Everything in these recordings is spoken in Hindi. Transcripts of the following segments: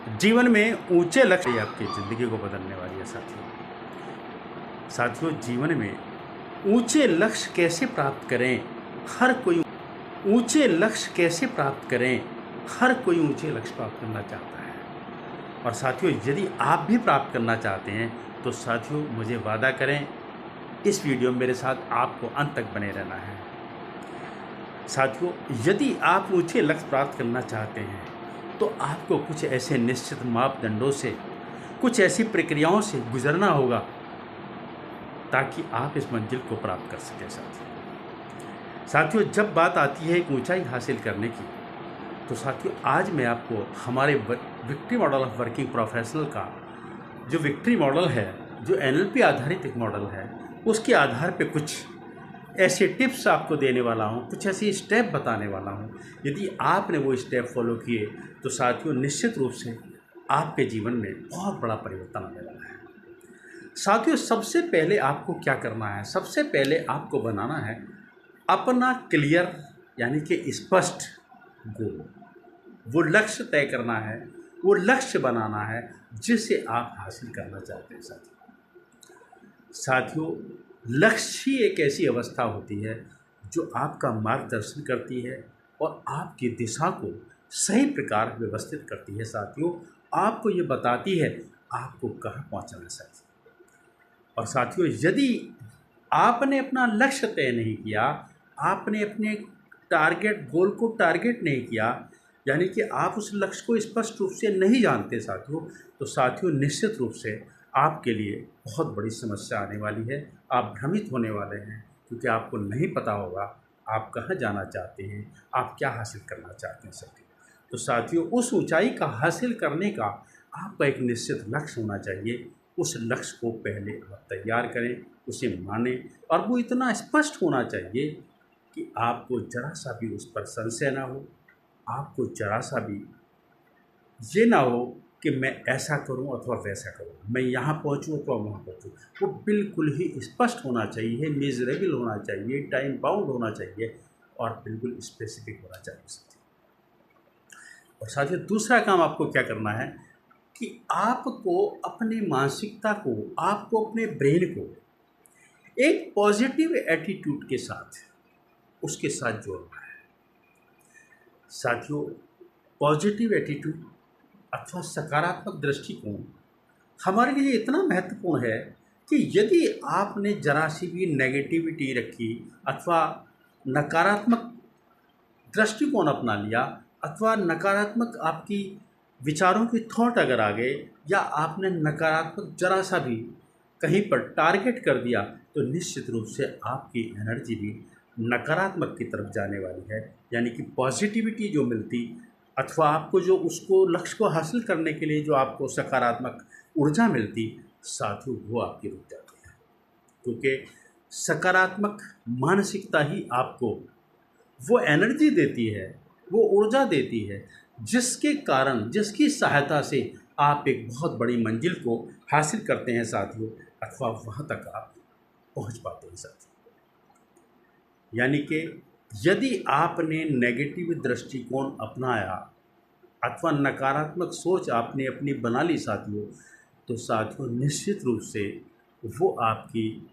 जीवन में ऊंचे लक्ष्य आपकी ज़िंदगी को बदलने वाली है साथियों। जीवन में ऊंचे लक्ष्य कैसे प्राप्त करें, हर कोई ऊंचे लक्ष्य कैसे प्राप्त करें, हर कोई ऊंचे लक्ष्य प्राप्त करना चाहता है। और साथियों, यदि आप भी प्राप्त करना चाहते हैं तो साथियों मुझे वादा करें, इस वीडियो में मेरे साथ आपको अंत तक बने रहना है। साथियों, यदि आप ऊंचे लक्ष्य प्राप्त करना चाहते हैं तो आपको कुछ ऐसे निश्चित मापदंडों से, कुछ ऐसी प्रक्रियाओं से गुजरना होगा ताकि आप इस मंजिल को प्राप्त कर सकें। साथियों, जब बात आती है एक ऊंचाई हासिल करने की, तो साथियों आज मैं आपको हमारे victory model of working professional का जो विक्ट्री मॉडल है, जो NLP आधारित एक मॉडल है, उसके आधार पे कुछ ऐसे टिप्स आपको देने वाला हूँ, कुछ ऐसे स्टेप बताने वाला हूँ। यदि आपने वो स्टेप फॉलो किए तो साथियों निश्चित रूप से आपके जीवन में बहुत बड़ा परिवर्तन आने वाला है। साथियों, सबसे पहले आपको क्या करना है? सबसे पहले आपको बनाना है अपना क्लियर यानी कि स्पष्ट गोल। वो लक्ष्य तय करना है, वो लक्ष्य बनाना है जिसे आप हासिल करना चाहते हैं। साथियों, लक्ष्य ही एक ऐसी अवस्था होती है जो आपका मार्गदर्शन करती है और आपकी दिशा को सही प्रकार व्यवस्थित करती है। साथियों, आपको ये बताती है आपको कहाँ पहुँचना है। और साथियों, यदि आपने अपना लक्ष्य तय नहीं किया, आपने अपने टारगेट गोल को टारगेट नहीं किया, यानी कि आप उस लक्ष्य को स्पष्ट रूप से नहीं जानते साथियों, तो साथियों निश्चित रूप से आपके लिए बहुत बड़ी समस्या आने वाली है। आप भ्रमित होने वाले हैं क्योंकि आपको नहीं पता होगा आप कहाँ जाना चाहते हैं, आप क्या हासिल करना चाहते हैं। तो साथियों, उस ऊंचाई का हासिल करने का आपका एक निश्चित लक्ष्य होना चाहिए। उस लक्ष्य को पहले आप तैयार करें, उसे मानें, और वो इतना स्पष्ट होना चाहिए कि आपको जरा सा भी उस पर संशय ना हो, आपको जरा सा भी ये ना हो कि मैं ऐसा करूं अथवा वैसा करूं, मैं यहाँ पहुँचूँ अथवा वहाँ पहुँचूँ। वो बिल्कुल ही स्पष्ट होना चाहिए, मेजरेबल होना चाहिए, टाइम बाउंड होना चाहिए और बिल्कुल स्पेसिफिक होना चाहिए। और साथियों, दूसरा काम आपको क्या करना है कि आपको अपनी मानसिकता को, आपको अपने ब्रेन को एक पॉजिटिव एटीट्यूड के साथ, उसके साथ जोड़ना है। साथियों, पॉजिटिव एटीट्यूड अथवा सकारात्मक दृष्टिकोण हमारे लिए इतना महत्वपूर्ण है कि यदि आपने जरा सी भी नेगेटिविटी रखी अथवा नकारात्मक दृष्टिकोण अपना लिया अथवा नकारात्मक आपकी विचारों की थॉट अगर आ गए, या आपने नकारात्मक जरा सा भी कहीं पर टारगेट कर दिया, तो निश्चित रूप से आपकी एनर्जी भी नकारात्मक की तरफ जाने वाली है। यानी कि पॉजिटिविटी जो मिलती अथवा आपको जो उसको लक्ष्य को हासिल करने के लिए जो आपको सकारात्मक ऊर्जा मिलती, साथियों वो आपकी रुक जाती है। क्योंकि सकारात्मक मानसिकता ही आपको वो एनर्जी देती है, वो ऊर्जा देती है, जिसके कारण, जिसकी सहायता से आप एक बहुत बड़ी मंजिल को हासिल करते हैं साथियों, अथवा वहाँ तक आप पहुँच पाते हैं साथियों। यानी कि यदि आपने नेगेटिव दृष्टिकोण अपनाया अथवा नकारात्मक सोच आपने अपनी बना ली साथियों, तो साथियों निश्चित रूप से वो आपकी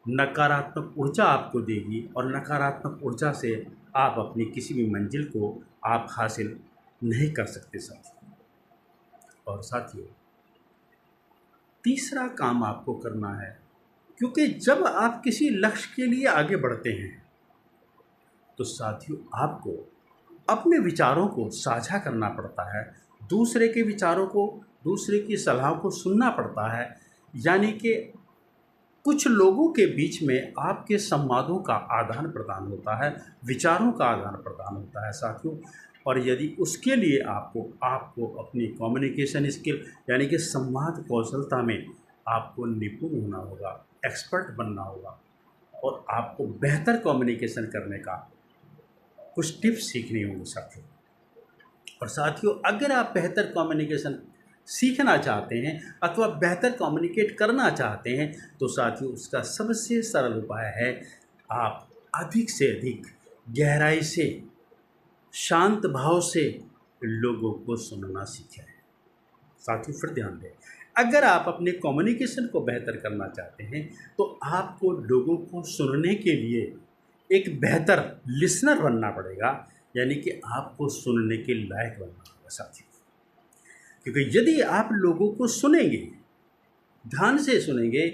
नकारात्मक ऊर्जा आपको देगी और नकारात्मक ऊर्जा से आप अपनी किसी भी मंजिल को आप हासिल नहीं कर सकते साथियों। और साथियों, तीसरा काम आपको करना है, क्योंकि जब आप किसी लक्ष्य के लिए आगे बढ़ते हैं तो साथियों आपको अपने विचारों को साझा करना पड़ता है, दूसरे के विचारों को, दूसरे की सलाह को सुनना पड़ता है। यानी कि कुछ लोगों के बीच में आपके संवादों का आदान प्रदान होता है, विचारों का आदान प्रदान होता है साथियों। और यदि उसके लिए आपको अपनी कम्युनिकेशन स्किल यानी कि संवाद कौशलता में आपको निपुण होना होगा, एक्सपर्ट बनना होगा, और आपको बेहतर कम्युनिकेशन करने का कुछ टिप्स सीखनी होंगी साथियों। और साथियों, अगर आप बेहतर कम्युनिकेशन सीखना चाहते हैं अथवा बेहतर कम्युनिकेट करना चाहते हैं, तो साथियों उसका सबसे सरल उपाय है आप अधिक से अधिक गहराई से, शांत भाव से लोगों को सुनना सीखें। साथियों फिर ध्यान दें, अगर आप अपने कम्युनिकेशन को बेहतर करना चाहते हैं तो आपको लोगों को सुनने के लिए एक बेहतर लिसनर बनना पड़ेगा, यानी कि आपको सुनने के लायक बनना होगा साथियों। क्योंकि यदि आप लोगों को सुनेंगे, ध्यान से सुनेंगे,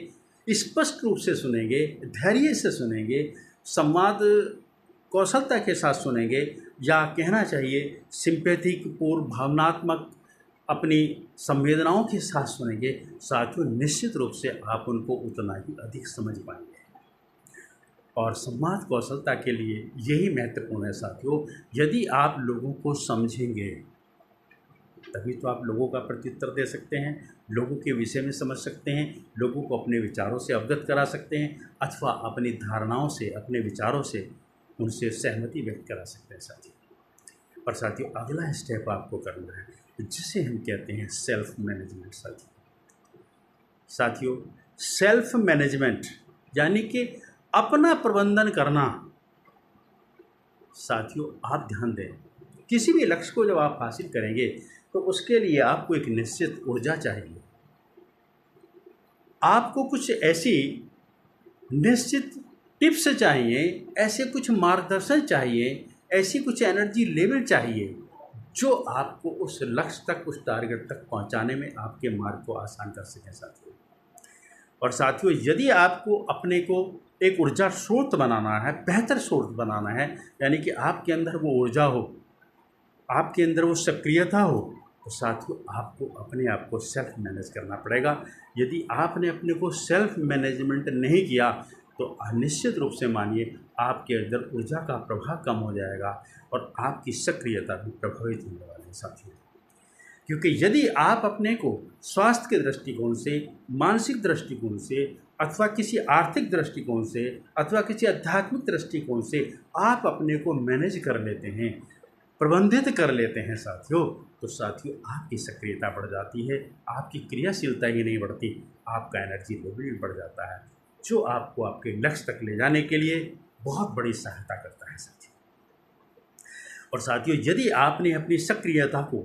स्पष्ट रूप से सुनेंगे, धैर्य से सुनेंगे, संवाद कौशलता के साथ सुनेंगे, या कहना चाहिए सिंपैथिक पूर्ण भावनात्मक अपनी संवेदनाओं के साथ सुनेंगे, साथियों निश्चित रूप से आप उनको उतना ही अधिक समझ पाएंगे। और संवाद कौशलता के लिए यही महत्वपूर्ण है साथियों, यदि आप लोगों को समझेंगे तभी तो आप लोगों का प्रत्युत्तर दे सकते हैं, लोगों के विषय में समझ सकते हैं, लोगों को अपने विचारों से अवगत करा सकते हैं, अथवा अपनी धारणाओं से, अपने विचारों से उनसे सहमति व्यक्त करा सकते हैं साथियों। और साथियों अगला स्टेप आपको करना है जिसे हम कहते हैं सेल्फ मैनेजमेंट साथियों सेल्फ मैनेजमेंट यानी कि अपना प्रबंधन करना। साथियों आप ध्यान दें, किसी भी लक्ष्य को जब आप हासिल करेंगे तो उसके लिए आपको एक निश्चित ऊर्जा चाहिए, आपको कुछ ऐसी निश्चित टिप्स चाहिए, ऐसे कुछ मार्गदर्शन चाहिए, ऐसी कुछ एनर्जी लेवल चाहिए जो आपको उस लक्ष्य तक, उस टारगेट तक पहुंचाने में आपके मार्ग को आसान कर सकें साथियों। और साथियों यदि आपको अपने को एक ऊर्जा स्रोत बनाना है, बेहतर स्रोत बनाना है, यानी कि आपके अंदर वो ऊर्जा हो, आपके अंदर वो सक्रियता हो, तो साथियों आपको अपने आप को सेल्फ मैनेज करना पड़ेगा। यदि आपने अपने को सेल्फ मैनेजमेंट नहीं किया तो निश्चित रूप से मानिए आपके अंदर ऊर्जा का प्रवाह कम हो जाएगा और आपकी सक्रियता भी प्रभावित होने वाली है साथियों। क्योंकि यदि आप अपने को स्वास्थ्य के दृष्टिकोण से, मानसिक दृष्टिकोण से, अथवा किसी आर्थिक दृष्टिकोण से, अथवा किसी आध्यात्मिक दृष्टिकोण से आप अपने को मैनेज कर लेते हैं, प्रबंधित कर लेते हैं साथियों, तो साथियों आपकी सक्रियता बढ़ जाती है, आपकी क्रियाशीलता ही नहीं बढ़ती, आपका एनर्जी लेवल भी बढ़ जाता है, जो आपको आपके लक्ष्य तक ले जाने के लिए बहुत बड़ी सहायता करता है साथियों। और साथियों यदि आपने अपनी सक्रियता को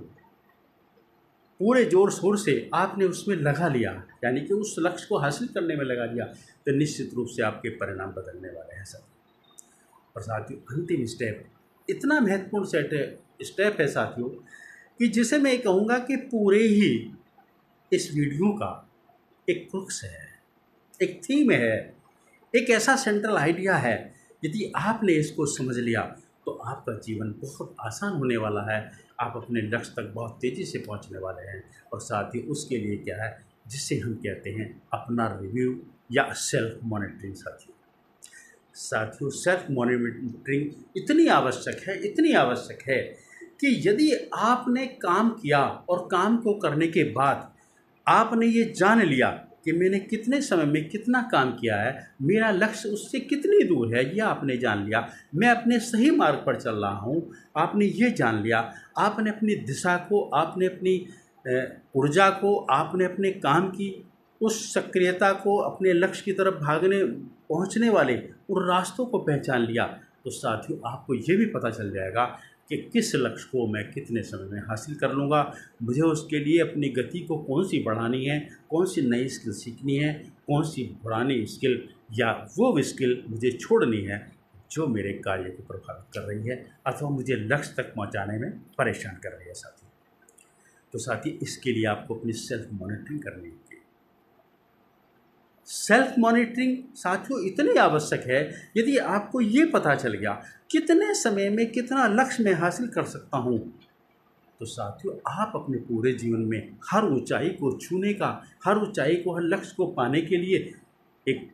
पूरे जोर शोर से आपने उसमें लगा लिया, यानी कि उस लक्ष्य को हासिल करने में लगा लिया, तो निश्चित रूप से आपके परिणाम बदलने वाले हैं साथियों। और साथियों अंतिम स्टेप इतना महत्वपूर्ण स्टेप है साथियों कि जिसे मैं कहूँगा कि पूरे ही इस वीडियो का एक क्रुक्स है, एक थीम है, एक ऐसा सेंट्रल आइडिया है। यदि आपने इसको समझ लिया तो आपका जीवन बहुत आसान होने वाला है, आप अपने लक्ष्य तक बहुत तेज़ी से पहुंचने वाले हैं। और साथ ही उसके लिए क्या है जिसे हम कहते हैं अपना रिव्यू या सेल्फ मॉनिटरिंग साथियों सेल्फ मॉनिटरिंग इतनी आवश्यक है, इतनी आवश्यक है कि यदि आपने काम किया और काम को करने के बाद आपने ये जान लिया कि मैंने कितने समय में कितना काम किया है, मेरा लक्ष्य उससे कितनी दूर है, यह आपने जान लिया, मैं अपने सही मार्ग पर चल रहा हूँ, आपने ये जान लिया, आपने अपनी दिशा को, आपने अपनी ऊर्जा को, आपने अपने काम की उस सक्रियता को, अपने लक्ष्य की तरफ भागने पहुँचने वाले उन रास्तों को पहचान लिया, तो साथियों आपको ये भी पता चल जाएगा कि किस लक्ष्य को मैं कितने समय में हासिल कर लूँगा, मुझे उसके लिए अपनी गति को कौन सी बढ़ानी है, कौन सी नई स्किल सीखनी है, कौन सी पुरानी स्किल या वो स्किल मुझे छोड़नी है जो मेरे कार्य को प्रभावित कर रही है अथवा मुझे लक्ष्य तक पहुंचाने में परेशान कर रही है साथियों। तो साथी इसके लिए आपको अपनी सेल्फ मॉनिटरिंग करनी होगी। सेल्फ मॉनिटरिंग साथियों इतनी आवश्यक है, यदि आपको ये पता चल गया कितने समय में कितना लक्ष्य मैं हासिल कर सकता हूँ, तो साथियों आप अपने पूरे जीवन में हर ऊंचाई को छूने का, हर ऊंचाई को, हर लक्ष्य को पाने के लिए एक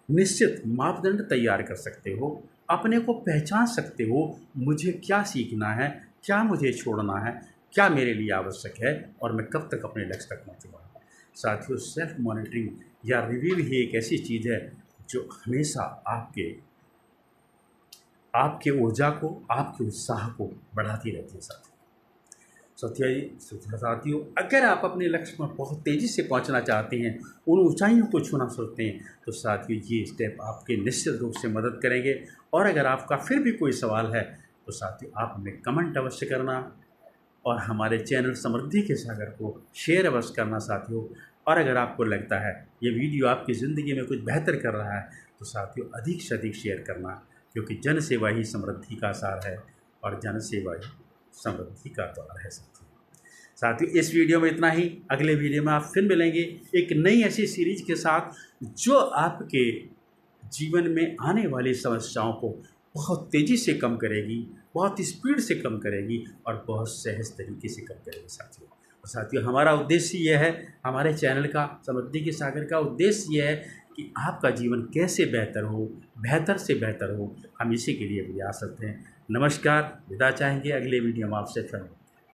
निश्चित मापदंड तैयार कर सकते हो, अपने को पहचान सकते हो, मुझे क्या सीखना है, क्या मुझे छोड़ना है, क्या मेरे लिए आवश्यक है और मैं कब तक अपने लक्ष्य तक पहुँचूँगा। साथियों सेल्फ मॉनिटरिंग या रिव्यू ही एक ऐसी चीज़ है जो हमेशा आपके ऊर्जा को, आपके उत्साह को बढ़ाती रहती है साथियों अगर आप अपने लक्ष्य में बहुत तेज़ी से पहुंचना चाहते हैं, उन ऊंचाइयों को छूना चाहते हैं, तो साथियों ये स्टेप आपके निश्चित रूप से मदद करेंगे। और अगर आपका फिर भी कोई सवाल है तो साथियों आप हमें कमेंट अवश्य करना और हमारे चैनल समृद्धि के सागर को शेयर अवश्य करना साथियों। और अगर आपको लगता है ये वीडियो आपकी ज़िंदगी में कुछ बेहतर कर रहा है तो साथियों अधिक से अधिक शेयर करना, क्योंकि जन सेवा ही समृद्धि का सार है और जन सेवा ही समृद्धि का द्वार है साथियों। इस वीडियो में इतना ही। अगले वीडियो में आप फिर मिलेंगे एक नई ऐसी सीरीज के साथ जो आपके जीवन में आने वाली समस्याओं को बहुत तेज़ी से कम करेगी, बहुत स्पीड से कम करेगी और बहुत सहज तरीके से कम करेगी साथियों। और साथियों हमारा उद्देश्य यह है, हमारे चैनल का समृद्धि के सागर का उद्देश्य यह है कि आपका जीवन कैसे बेहतर हो, बेहतर से बेहतर हो, हम इसी के लिए प्रयासरत हैं। नमस्कार, विदा चाहेंगे, अगले वीडियो में आपसे फिर